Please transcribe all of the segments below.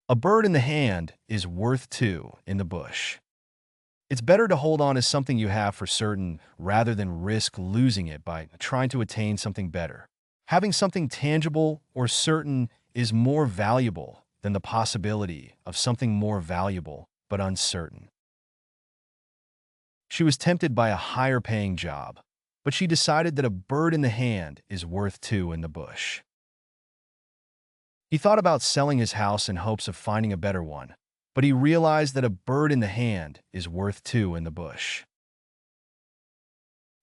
A bird in the hand is worth two in the bush. It's better to hold on to something you have for certain rather than risk losing it by trying to attain something better. Having something tangible or certain is more valuable than the possibility of something more valuable but uncertain. She was tempted by a higher-paying job, but she decided that a bird in the hand is worth two in the bush. He thought about selling his house in hopes of finding a better one, but he realized that a bird in the hand is worth two in the bush.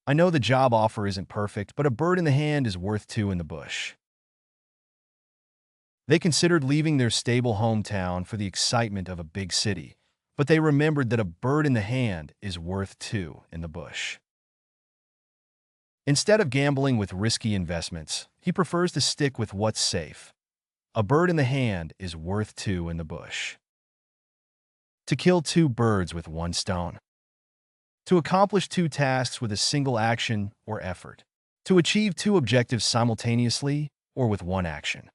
I know the job offer isn't perfect, but a bird in the hand is worth two in the bush. They considered leaving their stable hometown for the excitement of a big city, but they remembered that a bird in the hand is worth two in the bush. Instead of gambling with risky investments, he prefers to stick with what's safe. A bird in the hand is worth two in the bush. To kill two birds with one stone. To accomplish two tasks with a single action or effort. To achieve two objectives simultaneously or with one action.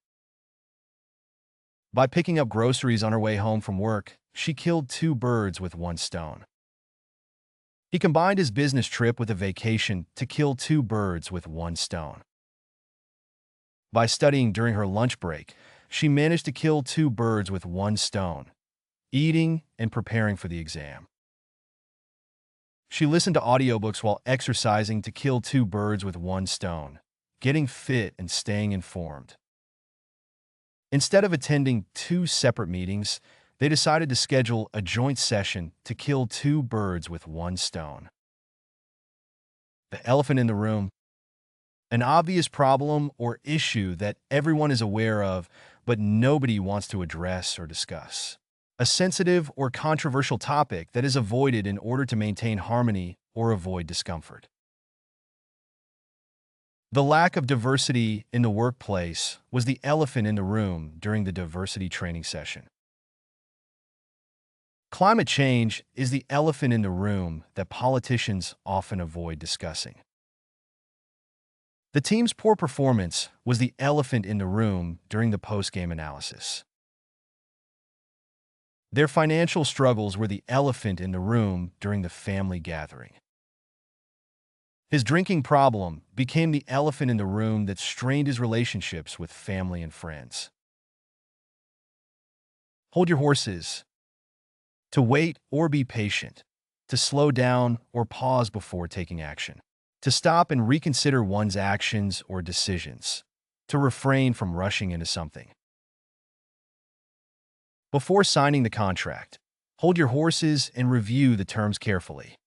By picking up groceries on her way home from work, she killed two birds with one stone. He combined his business trip with a vacation to kill two birds with one stone. By studying during her lunch break, she managed to kill two birds with one stone, eating and preparing for the exam. She listened to audiobooks while exercising to kill two birds with one stone, getting fit and staying informed. Instead of attending two separate meetings, they decided to schedule a joint session to kill two birds with one stone. The elephant in the room. An obvious problem or issue that everyone is aware of, but nobody wants to address or discuss. A sensitive or controversial topic that is avoided in order to maintain harmony or avoid discomfort. The lack of diversity in the workplace was the elephant in the room during the diversity training session. Climate change is the elephant in the room that politicians often avoid discussing. The team's poor performance was the elephant in the room during the post-game analysis. Their financial struggles were the elephant in the room during the family gathering. His drinking problem became the elephant in the room that strained his relationships with family and friends. Hold your horses. To wait or be patient. To slow down or pause before taking action. To stop and reconsider one's actions or decisions. To refrain from rushing into something. Before signing the contract, hold your horses and review the terms carefully.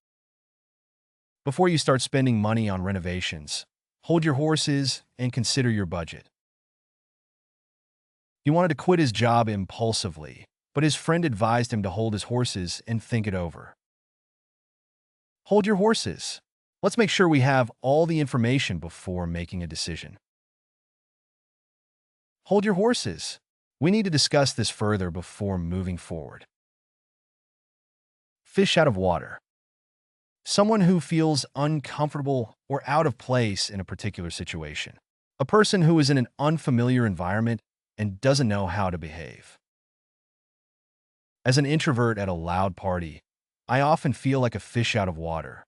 Before you start spending money on renovations, hold your horses and consider your budget. He wanted to quit his job impulsively, but his friend advised him to hold his horses and think it over. Hold your horses. Let's make sure we have all the information before making a decision. Hold your horses. We need to discuss this further before moving forward. Fish out of water. Someone who feels uncomfortable or out of place in a particular situation. A person who is in an unfamiliar environment and doesn't know how to behave. As an introvert at a loud party, I often feel like a fish out of water.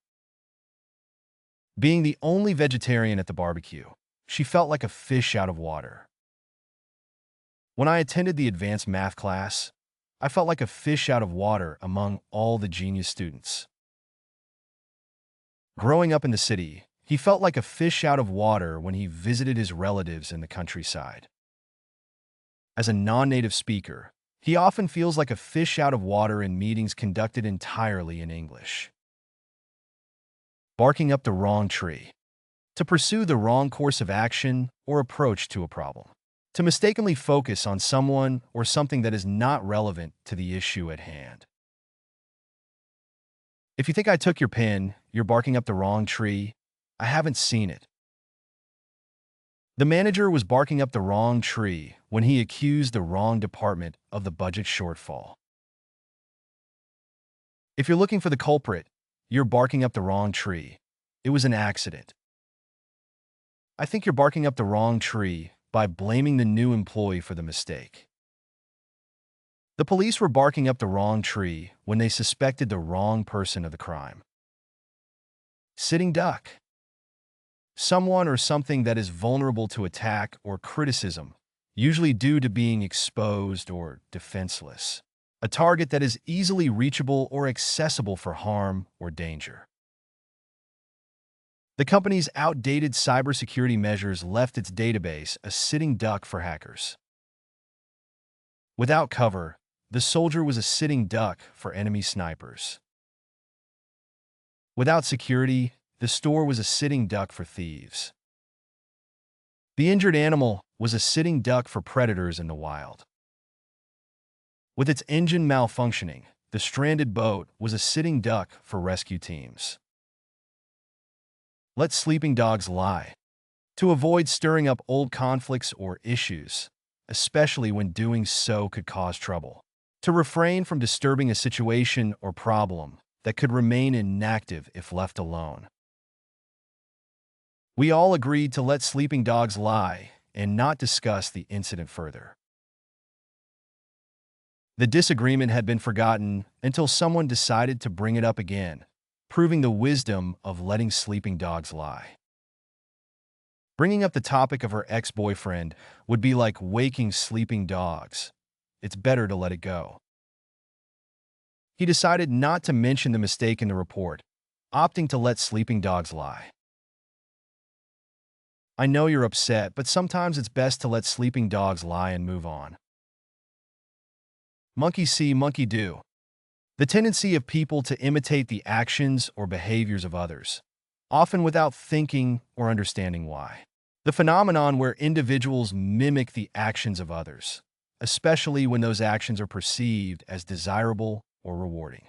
Being the only vegetarian at the barbecue, she felt like a fish out of water. When I attended the advanced math class, I felt like a fish out of water among all the genius students. Growing up in the city, he felt like a fish out of water when he visited his relatives in the countryside. As a non-native speaker, he often feels like a fish out of water in meetings conducted entirely in English. Barking up the wrong tree. To pursue the wrong course of action or approach to a problem. To mistakenly focus on someone or something that is not relevant to the issue at hand. If you think I took your pen, you're barking up the wrong tree. I haven't seen it. The manager was barking up the wrong tree when he accused the wrong department of the budget shortfall. If you're looking for the culprit, you're barking up the wrong tree. It was an accident. I think you're barking up the wrong tree by blaming the new employee for the mistake. The police were barking up the wrong tree when they suspected the wrong person of the crime. Sitting duck. Someone or something that is vulnerable to attack or criticism, usually due to being exposed or defenseless. A target that is easily reachable or accessible for harm or danger. The company's outdated cybersecurity measures left its database a sitting duck for hackers. Without cover, the soldier was a sitting duck for enemy snipers. Without security, the store was a sitting duck for thieves. The injured animal was a sitting duck for predators in the wild. With its engine malfunctioning, the stranded boat was a sitting duck for rescue teams. Let sleeping dogs lie. To avoid stirring up old conflicts or issues, especially when doing so could cause trouble. To refrain from disturbing a situation or problem that could remain inactive if left alone. We all agreed to let sleeping dogs lie and not discuss the incident further. The disagreement had been forgotten until someone decided to bring it up again, proving the wisdom of letting sleeping dogs lie. Bringing up the topic of her ex-boyfriend would be like waking sleeping dogs. It's better to let it go. He decided not to mention the mistake in the report, opting to let sleeping dogs lie. I know you're upset, but sometimes it's best to let sleeping dogs lie and move on. Monkey see, monkey do. The tendency of people to imitate the actions or behaviors of others, often without thinking or understanding why. The phenomenon where individuals mimic the actions of others, especially when those actions are perceived as desirable or rewarding.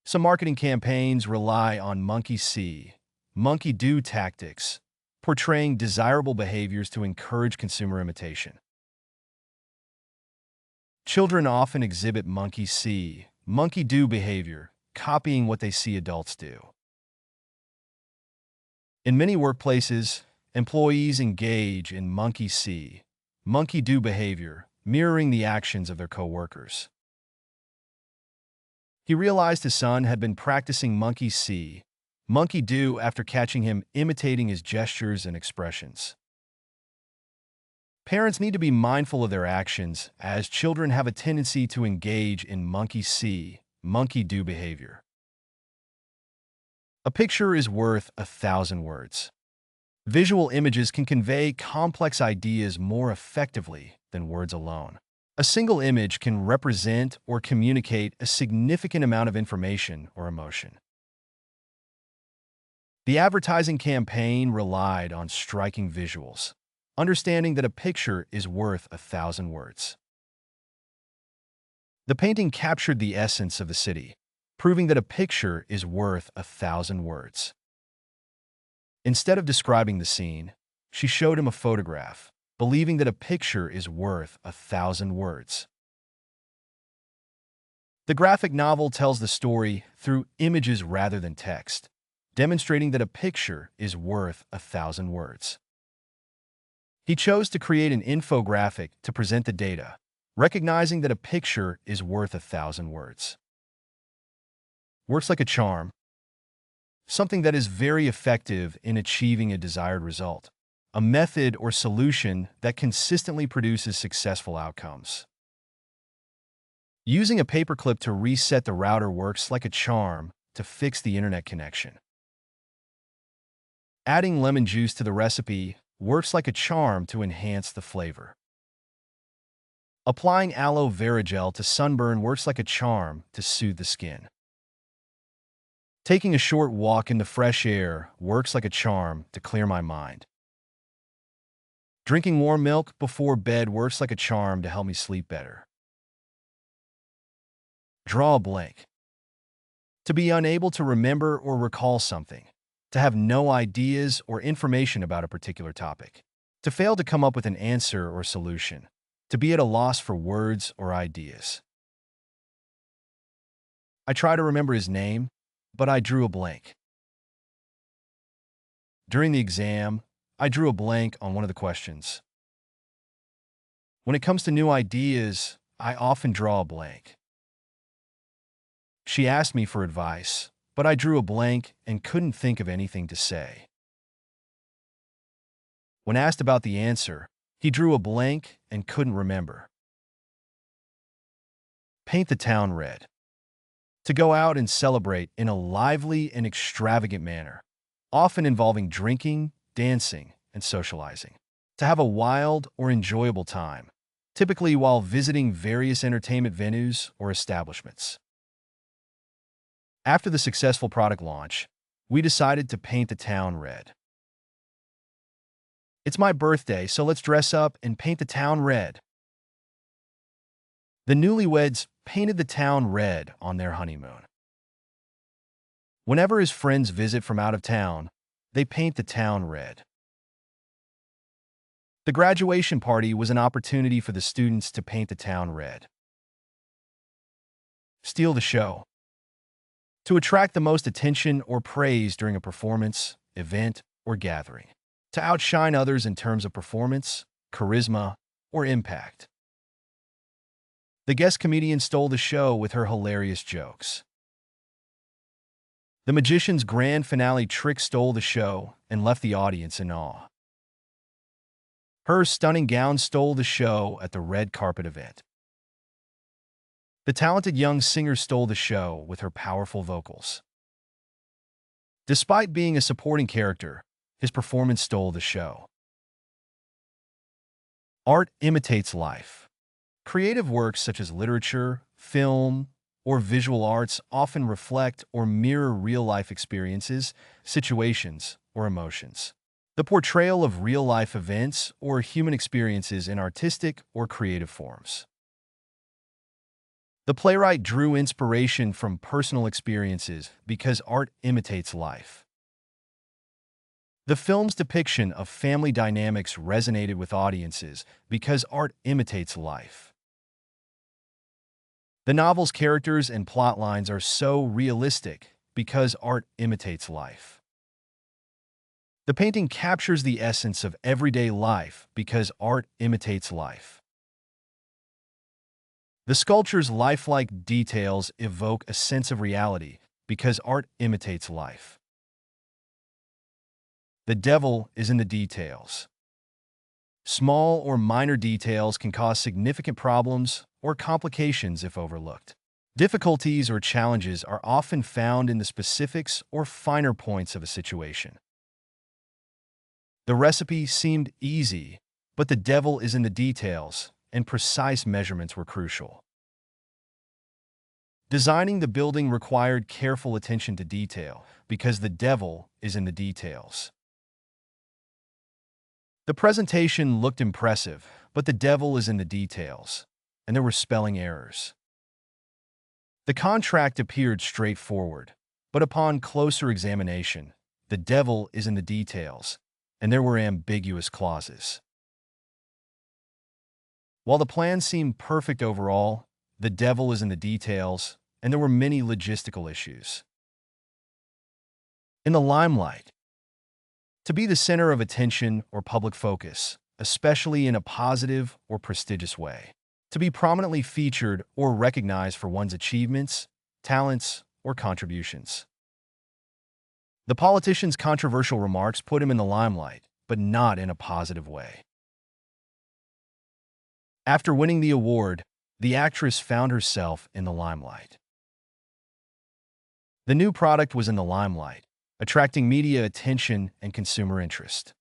Some marketing campaigns rely on monkey see, monkey do tactics, portraying desirable behaviors to encourage consumer imitation. Children often exhibit monkey see, monkey do behavior, copying what they see adults do. In many workplaces, employees engage in monkey see, monkey do behavior, mirroring the actions of their coworkers. He realized his son had been practicing monkey see, monkey do after catching him imitating his gestures and expressions. Parents need to be mindful of their actions, as children have a tendency to engage in monkey see, monkey do behavior. A picture is worth 1,000 words. Visual images can convey complex ideas more effectively than words alone. A single image can represent or communicate a significant amount of information or emotion. The advertising campaign relied on striking visuals, understanding that a picture is worth 1,000 words. The painting captured the essence of the city, proving that a picture is worth 1,000 words. Instead of describing the scene, she showed him a photograph, believing that a picture is worth 1,000 words. The graphic novel tells the story through images rather than text, demonstrating that a picture is worth 1,000 words. He chose to create an infographic to present the data, recognizing that a picture is worth 1,000 words. Works like a charm, something that is very effective in achieving a desired result, a method or solution that consistently produces successful outcomes. Using a paperclip to reset the router works like a charm to fix the internet connection. Adding lemon juice to the recipe works like a charm to enhance the flavor. Applying aloe vera gel to sunburn works like a charm to soothe the skin. Taking a short walk in the fresh air works like a charm to clear my mind. Drinking warm milk before bed works like a charm to help me sleep better. Draw a blank. To be unable to remember or recall something. To have no ideas or information about a particular topic. To fail to come up with an answer or solution. To be at a loss for words or ideas. I try to remember his name, but I drew a blank. During the exam, I drew a blank on one of the questions. When it comes to new ideas, I often draw a blank. She asked me for advice, but I drew a blank and couldn't think of anything to say. When asked about the answer, he drew a blank and couldn't remember. Paint the town red. To go out and celebrate in a lively and extravagant manner, often involving drinking, dancing, and socializing. To have a wild or enjoyable time, typically while visiting various entertainment venues or establishments. After the successful product launch, we decided to paint the town red. It's my birthday, so let's dress up and paint the town red. The newlyweds painted the town red on their honeymoon. Whenever his friends visit from out of town, they paint the town red. The graduation party was an opportunity for the students to paint the town red. Steal the show. To attract the most attention or praise during a performance, event, or gathering. To outshine others in terms of performance, charisma, or impact. The guest comedian stole the show with her hilarious jokes. The magician's grand finale trick stole the show and left the audience in awe. Her stunning gown stole the show at the red carpet event. The talented young singer stole the show with her powerful vocals. Despite being a supporting character, his performance stole the show. Art imitates life. Creative works such as literature, film, or visual arts often reflect or mirror real-life experiences, situations, or emotions. The portrayal of real-life events or human experiences in artistic or creative forms. The playwright drew inspiration from personal experiences because art imitates life. The film's depiction of family dynamics resonated with audiences because art imitates life. The novel's characters and plot lines are so realistic because art imitates life. The painting captures the essence of everyday life because art imitates life. The sculpture's lifelike details evoke a sense of reality because art imitates life. The devil is in the details. Small or minor details can cause significant problems or complications if overlooked. Difficulties or challenges are often found in the specifics or finer points of a situation. The recipe seemed easy, but the devil is in the details, and precise measurements were crucial. Designing the building required careful attention to detail because the devil is in the details. The presentation looked impressive, but the devil is in the details, and there were spelling errors. The contract appeared straightforward, but upon closer examination, the devil is in the details, and there were ambiguous clauses. While the plan seemed perfect overall, the devil is in the details, and there were many logistical issues. In the limelight. To be the center of attention or public focus, especially in a positive or prestigious way. To be prominently featured or recognized for one's achievements, talents, or contributions. The politician's controversial remarks put him in the limelight, but not in a positive way. After winning the award, the actress found herself in the limelight. The new product was in the limelight, attracting media attention and consumer interest.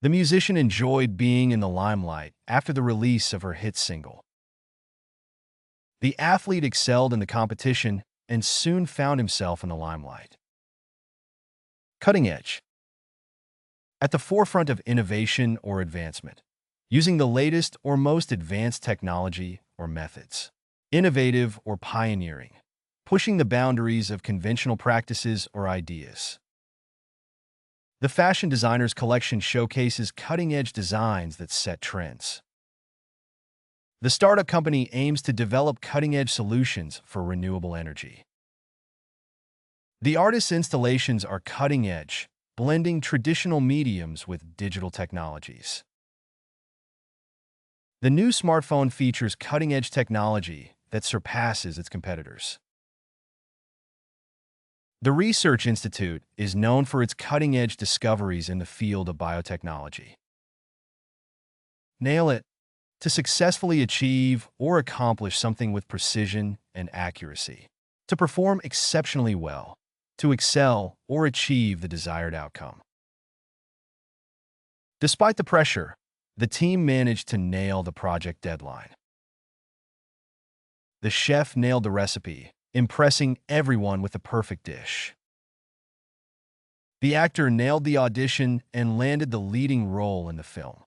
The musician enjoyed being in the limelight after the release of her hit single. The athlete excelled in the competition and soon found himself in the limelight. Cutting edge. At the forefront of innovation or advancement, using the latest or most advanced technology or methods. Innovative or pioneering, pushing the boundaries of conventional practices or ideas. The fashion designer's collection showcases cutting-edge designs that set trends. The startup company aims to develop cutting-edge solutions for renewable energy. The artist's installations are cutting-edge, blending traditional mediums with digital technologies. The new smartphone features cutting-edge technology that surpasses its competitors. The Research Institute is known for its cutting-edge discoveries in the field of biotechnology. Nail it. To successfully achieve or accomplish something with precision and accuracy. To perform exceptionally well. To excel or achieve the desired outcome. Despite the pressure, the team managed to nail the project deadline. The chef nailed the recipe, impressing everyone with the perfect dish. The actor nailed the audition and landed the leading role in the film.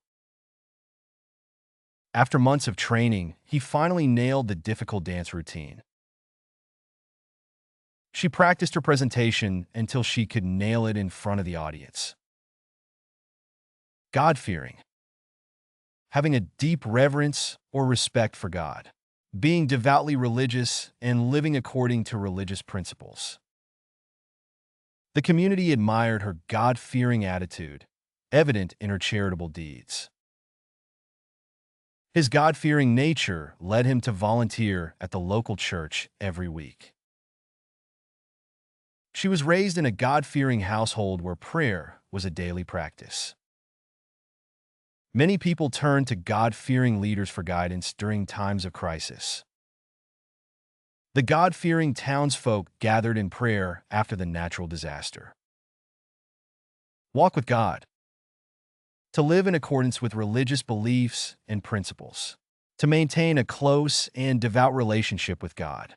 After months of training, he finally nailed the difficult dance routine. She practiced her presentation until she could nail it in front of the audience. God-fearing. Having a deep reverence or respect for God. Being devoutly religious and living according to religious principles. The community admired her God-fearing attitude, evident in her charitable deeds. His God-fearing nature led him to volunteer at the local church every week. She was raised in a God-fearing household where prayer was a daily practice. Many people turn to God-fearing leaders for guidance during times of crisis. The God-fearing townsfolk gathered in prayer after the natural disaster. Walk with God. To live in accordance with religious beliefs and principles. To maintain a close and devout relationship with God.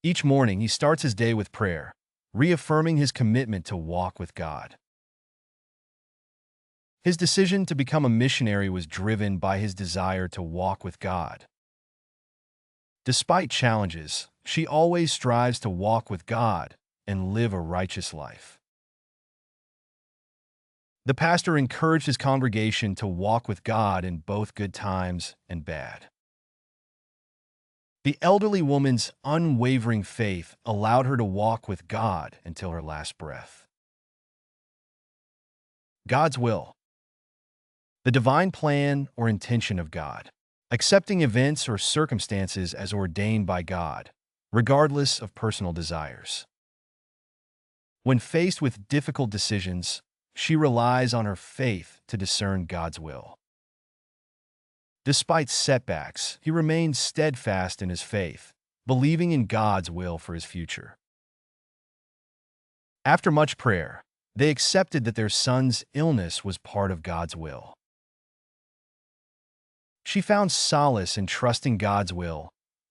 Each morning, he starts his day with prayer, reaffirming his commitment to walk with God. His decision to become a missionary was driven by his desire to walk with God. Despite challenges, she always strives to walk with God and live a righteous life. The pastor encouraged his congregation to walk with God in both good times and bad. The elderly woman's unwavering faith allowed her to walk with God until her last breath. God's will. The divine plan or intention of God. Accepting events or circumstances as ordained by God, regardless of personal desires. When faced with difficult decisions, she relies on her faith to discern God's will. Despite setbacks, he remains steadfast in his faith, believing in God's will for his future. After much prayer, they accepted that their son's illness was part of God's will. She found solace in trusting God's will,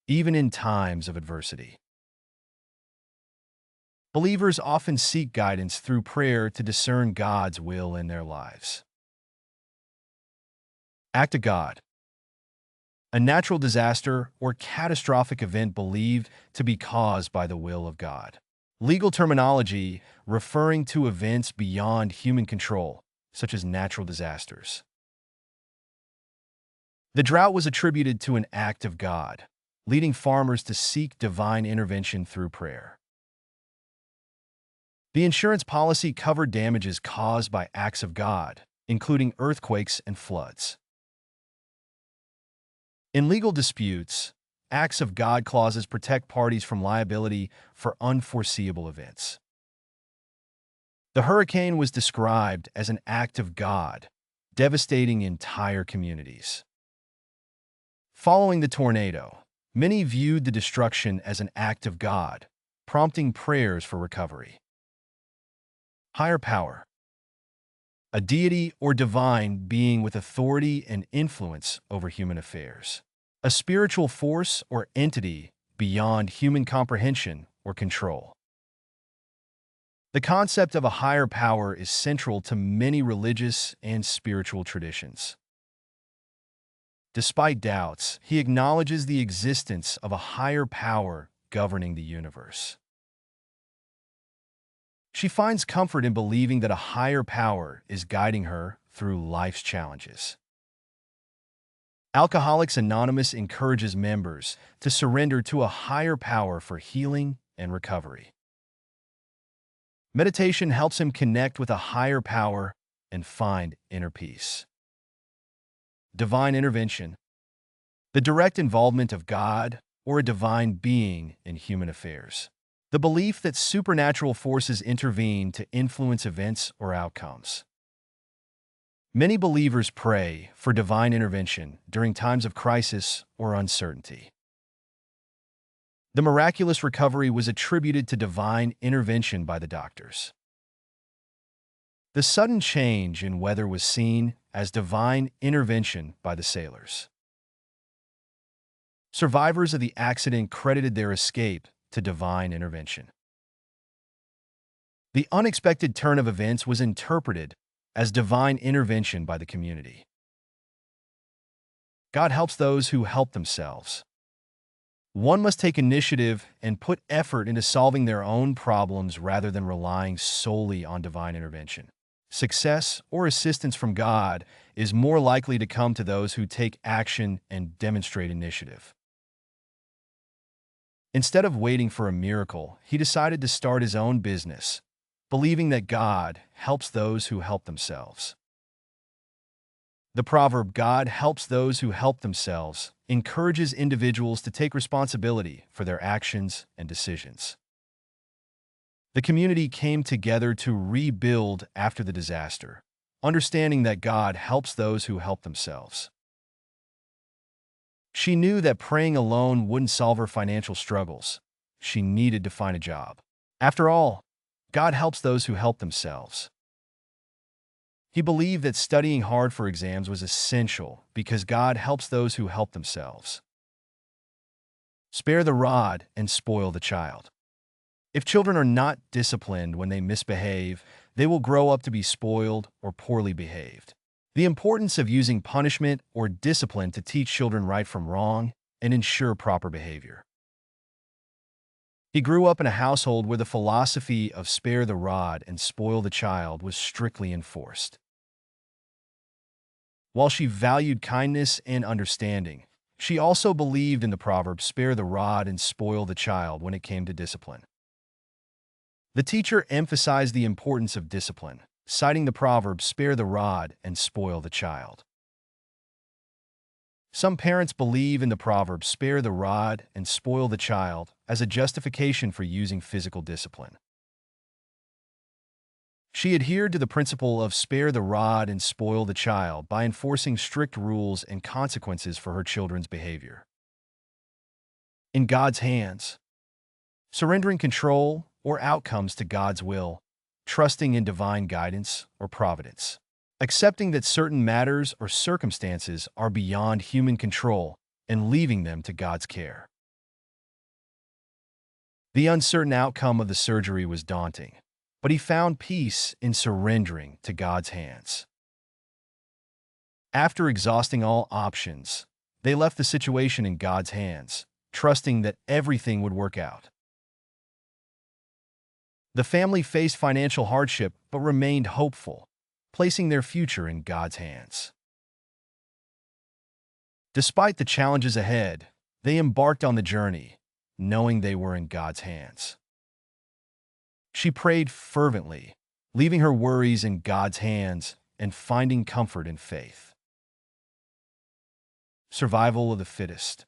even in times of adversity. Believers often seek guidance through prayer to discern God's will in their lives. Act of God. A natural disaster or catastrophic event believed to be caused by the will of God. Legal terminology referring to events beyond human control, such as natural disasters. The drought was attributed to an act of God, leading farmers to seek divine intervention through prayer. The insurance policy covered damages caused by acts of God, including earthquakes and floods. In legal disputes, acts of God clauses protect parties from liability for unforeseeable events. The hurricane was described as an act of God, devastating entire communities. Following the tornado, many viewed the destruction as an act of God, prompting prayers for recovery. Higher power. A deity or divine being with authority and influence over human affairs. A spiritual force or entity beyond human comprehension or control. The concept of a higher power is central to many religious and spiritual traditions. Despite doubts, he acknowledges the existence of a higher power governing the universe. She finds comfort in believing that a higher power is guiding her through life's challenges. Alcoholics Anonymous encourages members to surrender to a higher power for healing and recovery. Meditation helps him connect with a higher power and find inner peace. Divine intervention. The direct involvement of God or a divine being in human affairs. The belief that supernatural forces intervene to influence events or outcomes. Many believers pray for divine intervention during times of crisis or uncertainty. The miraculous recovery was attributed to divine intervention by the doctors. The sudden change in weather was seen as divine intervention by the sailors. Survivors of the accident credited their escape to divine intervention. The unexpected turn of events was interpreted as divine intervention by the community. God helps those who help themselves. One must take initiative and put effort into solving their own problems rather than relying solely on divine intervention. Success or assistance from God is more likely to come to those who take action and demonstrate initiative. Instead of waiting for a miracle, he decided to start his own business, believing that God helps those who help themselves. The proverb, "God helps those who help themselves," encourages individuals to take responsibility for their actions and decisions. The community came together to rebuild after the disaster, understanding that God helps those who help themselves. She knew that praying alone wouldn't solve her financial struggles. She needed to find a job. After all, God helps those who help themselves. He believed that studying hard for exams was essential because God helps those who help themselves. Spare the rod and spoil the child. If children are not disciplined when they misbehave, they will grow up to be spoiled or poorly behaved. The importance of using punishment or discipline to teach children right from wrong and ensure proper behavior. He grew up in a household where the philosophy of spare the rod and spoil the child was strictly enforced. While she valued kindness and understanding, she also believed in the proverb, "Spare the rod and spoil the child," when it came to discipline. The teacher emphasized the importance of discipline, citing the proverb, "Spare the rod and spoil the child." Some parents believe in the proverb, "Spare the rod and spoil the child," as a justification for using physical discipline. She adhered to the principle of spare the rod and spoil the child by enforcing strict rules and consequences for her children's behavior. In God's hands. Surrendering control or outcomes to God's will, trusting in divine guidance or providence. Accepting that certain matters or circumstances are beyond human control and leaving them to God's care. The uncertain outcome of the surgery was daunting, but he found peace in surrendering to God's hands. After exhausting all options, they left the situation in God's hands, trusting that everything would work out. The family faced financial hardship but remained hopeful, placing their future in God's hands. Despite the challenges ahead, they embarked on the journey, knowing they were in God's hands. She prayed fervently, leaving her worries in God's hands and finding comfort in faith. Survival of the fittest.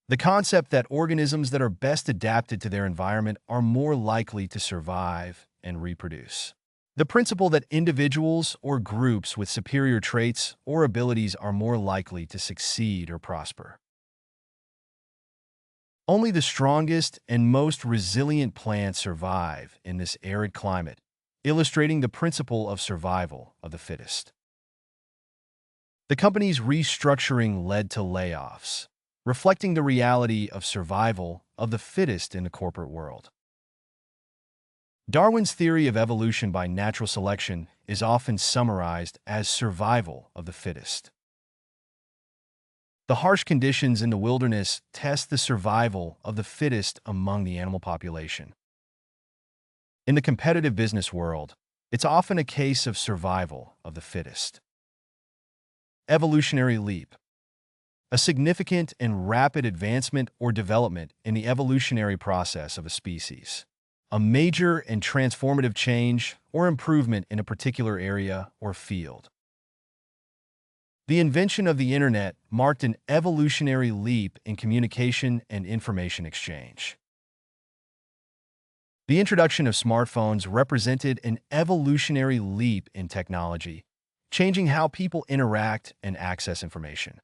The concept that organisms that are best adapted to their environment are more likely to survive and reproduce. The principle that individuals or groups with superior traits or abilities are more likely to succeed or prosper. Only the strongest and most resilient plants survive in this arid climate, illustrating the principle of survival of the fittest. The company's restructuring led to layoffs, reflecting the reality of survival of the fittest in the corporate world. Darwin's theory of evolution by natural selection is often summarized as survival of the fittest. The harsh conditions in the wilderness test the survival of the fittest among the animal population. In the competitive business world, it's often a case of survival of the fittest. Evolutionary leap. A significant and rapid advancement or development in the evolutionary process of a species. A major and transformative change or improvement in a particular area or field. The invention of the Internet marked an evolutionary leap in communication and information exchange. The introduction of smartphones represented an evolutionary leap in technology, changing how people interact and access information.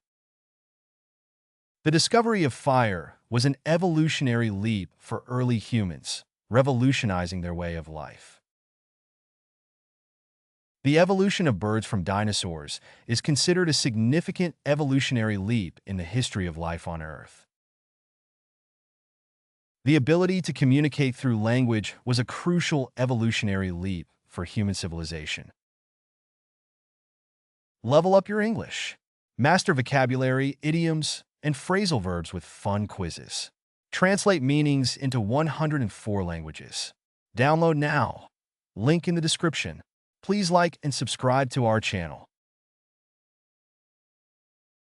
The discovery of fire was an evolutionary leap for early humans, revolutionizing their way of life. The evolution of birds from dinosaurs is considered a significant evolutionary leap in the history of life on Earth. The ability to communicate through language was a crucial evolutionary leap for human civilization. Level up your English. Master vocabulary, idioms, and phrasal verbs with fun quizzes. Translate meanings into 104 languages. Download now. Link in the description. Please like and subscribe to our channel.